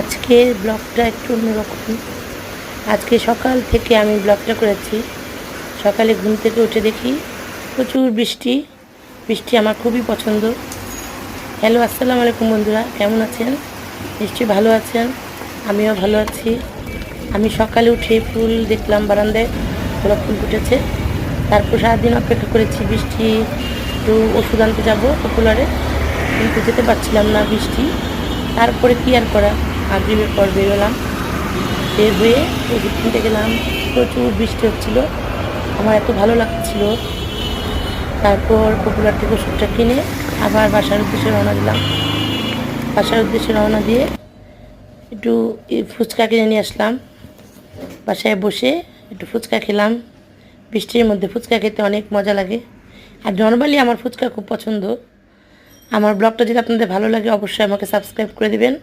আজকের ব্লগটা একটু অন্যরকম। আজকে সকাল থেকে আমি ব্লগটা করেছি। সকালে ঘুম থেকে উঠে দেখি প্রচুর বৃষ্টি। বৃষ্টি আমার খুবই পছন্দ। হ্যালো, আসসালামু আলাইকুম বন্ধুরা, কেমন আছেন? নিশ্চয়ই ভালো আছেন, আমিও ভালো আছি। আমি সকালে উঠে ফুল দেখলাম বারান্দায়, গোলাপ ফুল ফুটেছে। তারপর সারাদিন অপেক্ষা করেছি বৃষ্টি, একটু ওষুধ আনতে যাবো পপুলারে, কিন্তু যেতে পারছিলাম না বৃষ্টি। তারপরে কী আর করা, মাগরিবের পর বেরোলাম। বের হয়ে ওষুধ কিনতে গেলাম, প্রচুর বৃষ্টি হচ্ছিল, আমার এত ভালো লাগছিল। তারপর পপুলার থেকে ওষুধটা কিনে আবার বাসার উদ্দেশ্যে রওনা দিলাম। বাসার উদ্দেশ্যে রওনা দিয়ে একটু ফুচকা কিনে নিয়ে আসলাম। বাসায় বসে একটু ফুচকা খেলাম। বৃষ্টির মধ্যে ফুচকা খেতে অনেক মজা লাগে, আর নর্মালি আমার ফুচকা খুব পছন্দ। আমার ব্লগটা যদি আপনাদের ভালো লাগে অবশ্যই আমাকে সাবস্ক্রাইব করে দিবেন।